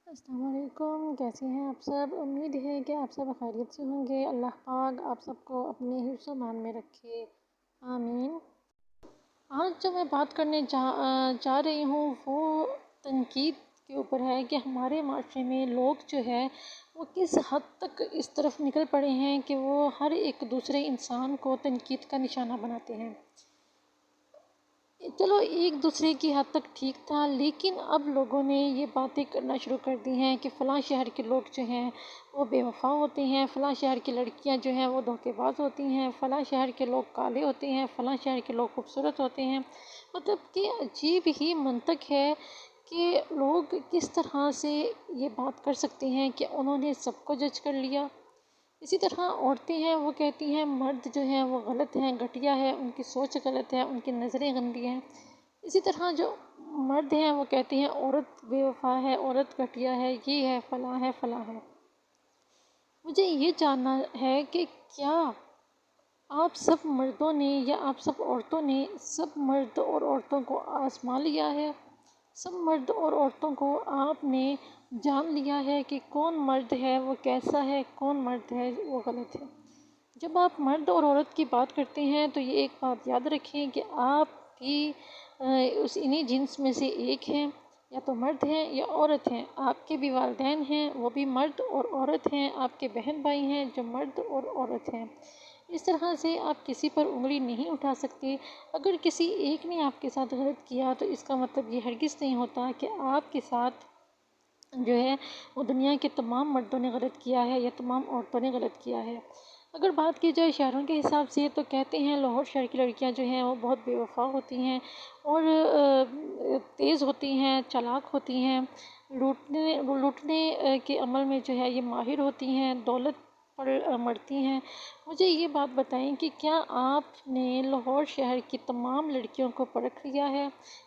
السلام علیکم، کیسے ہیں آپ سب؟ امید ہے کہ آپ سب خیریت سے ہوں گے۔ اللہ پاک آپ سب کو اپنے حفظ و امان میں رکھے، آمین۔ آج جو میں بات کرنے چاہ رہی ہوں وہ تنقید کے اوپر ہے کہ ہمارے معاشرے میں لوگ جو ہے وہ کس حد تک اس طرف نکل پڑے ہیں کہ وہ ہر ایک دوسرے انسان کو تنقید کا نشانہ بناتے ہیں۔ چلو ایک دوسرے کی حد تک ٹھیک تھا، لیکن اب لوگوں نے یہ باتیں کرنا شروع کر دی ہیں کہ فلاں شہر کے لوگ جو ہیں وہ بے وفا ہوتے ہیں، فلاں شہر کی لڑکیاں جو ہیں وہ دھوکے باز ہوتی ہیں، فلاں شہر کے لوگ کالے ہوتے ہیں، فلاں شہر کے لوگ خوبصورت ہوتے ہیں۔ مطلب کہ عجیب ہی منطق ہے کہ لوگ کس طرح سے یہ بات کر سکتے ہیں کہ انہوں نے سب کو جج کر لیا۔ اسی طرح عورتیں ہیں وہ کہتی ہیں مرد جو ہیں وہ غلط ہیں، گھٹیا ہے، ان کی سوچ غلط ہے، ان کی نظریں گندی ہیں۔ اسی طرح جو مرد ہیں وہ کہتے ہیں عورت بے وفا ہے، عورت گھٹیا ہے، یہ ہے فلاں ہے فلاں ہے۔ مجھے یہ جاننا ہے کہ کیا آپ سب مردوں نے یا آپ سب عورتوں نے سب مرد اور عورتوں کو آزما لیا ہے؟ سب مرد اور عورتوں کو آپ نے جان لیا ہے کہ کون مرد ہے وہ کیسا ہے، کون مرد ہے وہ غلط ہے؟ جب آپ مرد اور عورت کی بات کرتے ہیں تو یہ ایک بات یاد رکھیں کہ آپ بھی انہی جنس میں سے ایک ہیں، یا تو مرد ہیں یا عورت ہیں۔ آپ کے بھی والدین ہیں وہ بھی مرد اور عورت ہیں، آپ کے بہن بھائی ہیں جو مرد اور عورت ہیں۔ اس طرح سے آپ کسی پر انگلی نہیں اٹھا سکتے۔ اگر کسی ایک نے آپ کے ساتھ غلط کیا تو اس کا مطلب یہ ہرگز نہیں ہوتا کہ آپ کے ساتھ جو ہے وہ دنیا کے تمام مردوں نے غلط کیا ہے یا تمام عورتوں نے غلط کیا ہے۔ اگر بات کی جائے شہروں کے حساب سے تو کہتے ہیں لاہور شہر کی لڑکیاں جو ہیں وہ بہت بے وفا ہوتی ہیں اور تیز ہوتی ہیں، چالاک ہوتی ہیں، لوٹنے کے عمل میں جو ہے یہ ماہر ہوتی ہیں، دولت پر مرتی ہیں۔ مجھے یہ بات بتائیں کہ کیا آپ نے لاہور شہر کی تمام لڑکیوں کو پرکھ لیا ہے؟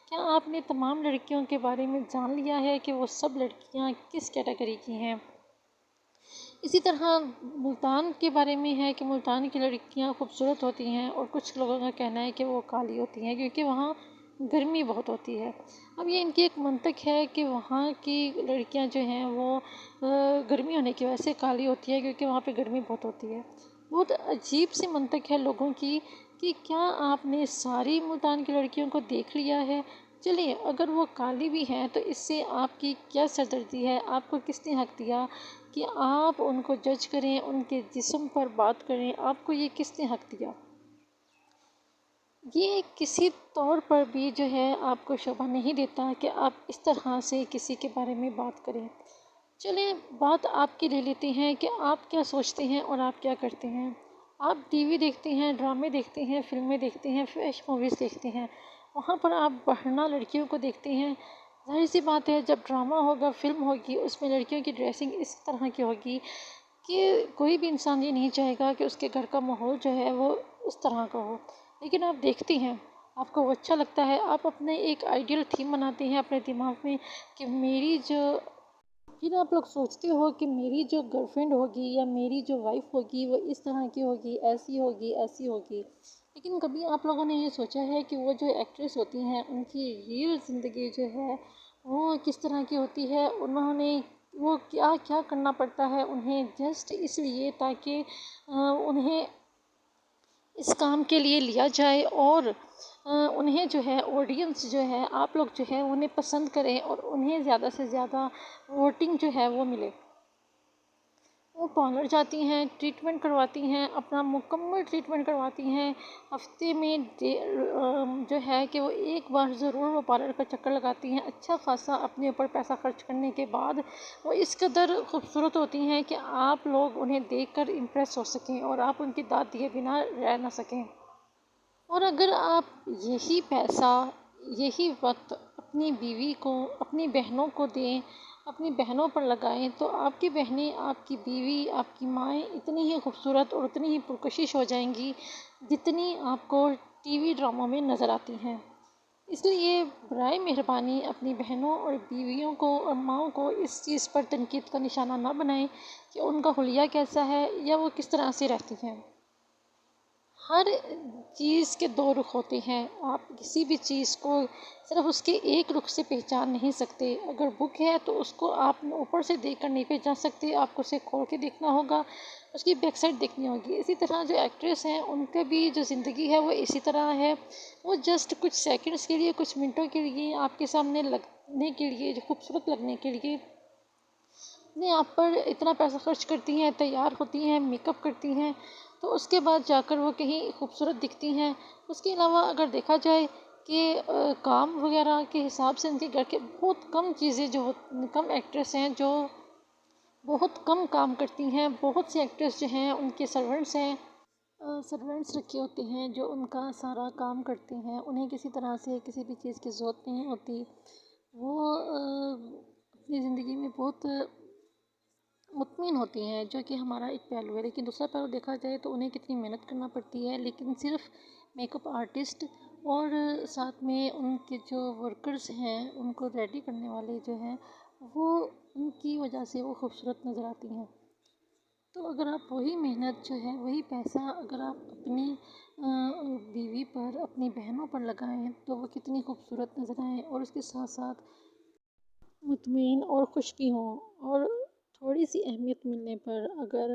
کیا آپ نے تمام لڑکیوں کے بارے میں جان لیا ہے کہ وہ سب لڑکیاں کس کیٹیگری کی ہیں؟ اسی طرح ملتان کے بارے میں ہے کہ ملتان کی لڑکیاں خوبصورت ہوتی ہیں اور کچھ لوگوں کا کہنا ہے کہ وہ کالی ہوتی ہیں کیونکہ وہاں گرمی بہت ہوتی ہے۔ اب یہ ان کی ایک منطق ہے کہ وہاں کی لڑکیاں جو ہیں وہ گرمی ہونے کی وجہ سے کالی ہوتی ہے کیونکہ وہاں پہ گرمی بہت ہوتی ہے۔ بہت عجیب سی منطق ہے لوگوں کی کہ کیا آپ نے ساری ملتان کی لڑکیوں کو دیکھ لیا ہے؟ چلیے اگر وہ کالی بھی ہیں تو اس سے آپ کی کیا سردردی ہے؟ آپ کو کس نے حق دیا کہ آپ ان کو جج کریں، ان کے جسم پر بات کریں؟ آپ کو یہ کس نے حق دیا؟ یہ کسی طور پر بھی جو ہے آپ کو شوبھا نہیں دیتا کہ آپ اس طرح سے کسی کے بارے میں بات کریں۔ چلیں بات آپ کی لے لیتے ہیں کہ آپ کیا سوچتے ہیں اور آپ کیا کرتے ہیں۔ آپ ٹی وی دیکھتے ہیں، ڈرامے دیکھتے ہیں، فلمیں دیکھتے ہیں، فریش موویز دیکھتے ہیں، وہاں پر آپ بہرنہ لڑکیوں کو دیکھتے ہیں۔ ظاہر سی بات ہے جب ڈرامہ ہوگا، فلم ہوگی، اس میں لڑکیوں کی ڈریسنگ اس طرح کی ہوگی کہ کوئی بھی انسان یہ نہیں چاہے گا کہ اس کے گھر کا ماحول جو ہے وہ اس طرح کا ہو۔ لیکن آپ دیکھتی ہیں، آپ کو وہ اچھا لگتا ہے، آپ اپنے ایک آئیڈیل تھیم بناتے ہیں اپنے دماغ میں کہ میری جو پھر آپ لوگ سوچتے ہو کہ میری جو گرل فرینڈ ہوگی یا میری جو وائف ہوگی وہ اس طرح کی ہوگی، ایسی ہوگی، ایسی ہوگی۔ لیکن کبھی آپ لوگوں نے یہ سوچا ہے کہ وہ جو ایکٹریس ہوتی ہیں ان کی ریئل زندگی جو ہے وہ کس طرح کی ہوتی ہے؟ انہوں نے وہ کیا کیا کرنا پڑتا ہے انہیں جسٹ اس لیے تاکہ انہیں اس کام کے لیے لیا جائے اور انہیں جو ہے آڈینس جو ہے آپ لوگ جو ہے انہیں پسند کریں اور انہیں زیادہ سے زیادہ ووٹنگ جو ہے وہ ملے۔ وہ پارلر جاتی ہیں، ٹریٹمنٹ کرواتی ہیں، اپنا مکمل ٹریٹمنٹ کرواتی ہیں، ہفتے میں جو ہے کہ وہ ایک بار ضرور وہ پارلر کا چکر لگاتی ہیں۔ اچھا خاصا اپنے اوپر پیسہ خرچ کرنے کے بعد وہ اس قدر خوبصورت ہوتی ہیں کہ آپ لوگ انہیں دیکھ کر امپریس ہو سکیں اور آپ ان کی داد دیے بنا رہ نہ سکیں۔ اور اگر آپ یہی پیسہ، یہی وقت اپنی بیوی کو، اپنی بہنوں کو دیں، اپنی بہنوں پر لگائیں تو آپ کی بہنیں، آپ کی بیوی، آپ کی مائیں اتنی ہی خوبصورت اور اتنی ہی پرکشش ہو جائیں گی جتنی آپ کو ٹی وی ڈراموں میں نظر آتی ہیں۔ اس لیے برائے مہربانی اپنی بہنوں اور بیویوں کو اور ماؤں کو اس چیز پر تنقید کا نشانہ نہ بنائیں کہ ان کا حلیہ کیسا ہے یا وہ کس طرح سے رہتی ہیں۔ ہر چیز کے دو رخ ہوتے ہیں، آپ کسی بھی چیز کو صرف اس کے ایک رخ سے پہچان نہیں سکتے۔ اگر بک ہے تو اس کو آپ اوپر سے دیکھ کر نہیں پہچان سکتے، آپ کو اسے کھول کے دیکھنا ہوگا، اس کی بیک سائڈ دیکھنی ہوگی۔ اسی طرح جو ایکٹریس ہیں ان کا بھی جو زندگی ہے وہ اسی طرح ہے، وہ جسٹ کچھ سیکنڈس کے لیے، کچھ منٹوں کے لیے آپ کے سامنے لگنے کے لیے، جو خوبصورت لگنے کے لیے اپنے آپ پر اتنا پیسہ خرچ کرتی ہیں، تیار ہوتی ہیں، میک اپ کرتی ہیں، تو اس کے بعد جا کر وہ کہیں خوبصورت دکھتی ہیں۔ اس کے علاوہ اگر دیکھا جائے کہ کام وغیرہ کے حساب سے ان کے گھر کے بہت کم چیزیں کم ایکٹریس ہیں جو بہت کم کام کرتی ہیں۔ بہت سی ایکٹریس جو ہیں ان کے سرونٹس ہیں، سرونٹس رکھے ہوتے ہیں جو ان کا سارا کام کرتے ہیں، انہیں کسی طرح سے کسی بھی چیز کی ضرورت نہیں ہوتی۔ وہ اپنی زندگی میں بہت مطمئن ہوتی ہیں، جو کہ ہمارا ایک پہلو ہے۔ لیکن دوسرا پہلو دیکھا جائے تو انہیں کتنی محنت کرنا پڑتی ہے، لیکن صرف میک اپ آرٹسٹ اور ساتھ میں ان کے جو ورکرز ہیں، ان کو ریڈی کرنے والے جو ہیں، وہ ان کی وجہ سے وہ خوبصورت نظر آتی ہیں۔ تو اگر آپ وہی محنت جو ہے، وہی پیسہ اگر آپ اپنی بیوی پر، اپنی بہنوں پر لگائیں تو وہ کتنی خوبصورت نظر آئیں، اور اس کے ساتھ ساتھ مطمئن اور خوش بھی ہوں۔ اور تھوڑی سی اہمیت ملنے پر اگر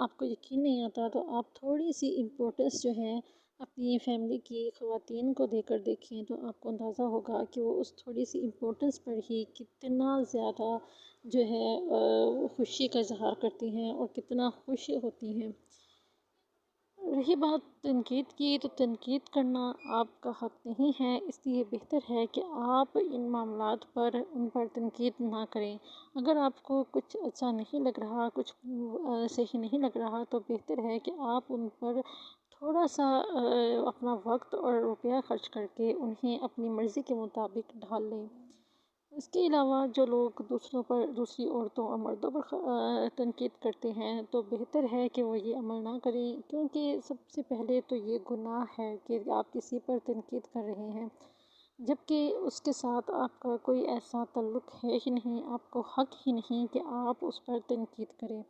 آپ کو یقین نہیں آتا تو آپ تھوڑی سی امپورٹنس جو ہے اپنی فیملی کی خواتین کو دے کر دیکھیں، تو آپ کو اندازہ ہوگا کہ وہ اس تھوڑی سی امپورٹنس پر ہی کتنا زیادہ جو ہے وہ خوشی کا اظہار کرتی ہیں اور کتنا خوش ہوتی ہیں۔ رہی بات تنقید کی، تو تنقید کرنا آپ کا حق نہیں ہے، اس لیے بہتر ہے کہ آپ ان معاملات پر ان پر تنقید نہ کریں۔ اگر آپ کو کچھ اچھا نہیں لگ رہا، کچھ صحیح نہیں لگ رہا، تو بہتر ہے کہ آپ ان پر تھوڑا سا اپنا وقت اور روپیہ خرچ کر کے انہیں اپنی مرضی کے مطابق ڈھال لیں۔ اس کے علاوہ جو لوگ دوسروں پر، دوسری عورتوں اور مردوں پر تنقید کرتے ہیں، تو بہتر ہے کہ وہ یہ عمل نہ کریں، کیونکہ سب سے پہلے تو یہ گناہ ہے کہ آپ کسی پر تنقید کر رہے ہیں، جبکہ اس کے ساتھ آپ کا کوئی ایسا تعلق ہے ہی نہیں، آپ کو حق ہی نہیں کہ آپ اس پر تنقید کریں۔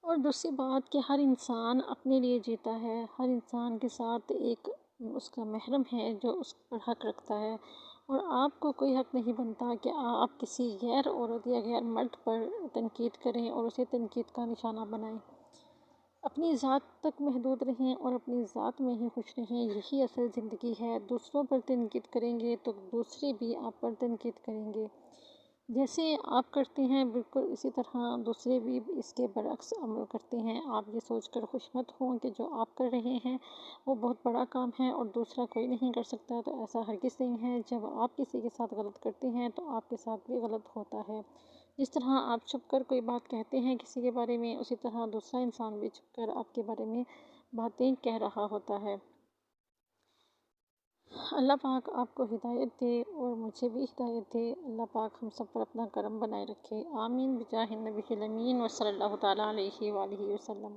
اور دوسری بات کہ ہر انسان اپنے لیے جیتا ہے، ہر انسان کے ساتھ ایک اس کا محرم ہے جو اس پر حق رکھتا ہے، اور آپ کو کوئی حق نہیں بنتا کہ آپ کسی غیر عورت یا غیر مرد پر تنقید کریں اور اسے تنقید کا نشانہ بنائیں۔ اپنی ذات تک محدود رہیں اور اپنی ذات میں ہی خوش رہیں، یہی اصل زندگی ہے۔ دوسروں پر تنقید کریں گے تو دوسرے بھی آپ پر تنقید کریں گے، جیسے آپ کرتے ہیں بالکل اسی طرح دوسرے بھی اس کے برعکس عمل کرتے ہیں۔ آپ یہ سوچ کر خوش مت ہوں کہ جو آپ کر رہے ہیں وہ بہت بڑا کام ہے اور دوسرا کوئی نہیں کر سکتا، تو ایسا ہرگز نہیں ہے۔ جب آپ کسی کے ساتھ غلط کرتے ہیں تو آپ کے ساتھ بھی غلط ہوتا ہے۔ جس طرح آپ چھپ کر کوئی بات کہتے ہیں کسی کے بارے میں، اسی طرح دوسرا انسان بھی چھپ کر آپ کے بارے میں باتیں کہہ رہا ہوتا ہے۔ اللہ پاک آپ کو ہدایت دے اور مجھے بھی ہدایت دے۔ اللہ پاک ہم سب پر اپنا کرم بنائے رکھے۔ آمین بجاہ النبی الامین و صلی اللہ تعالیٰ علیہ وآلہ وسلم۔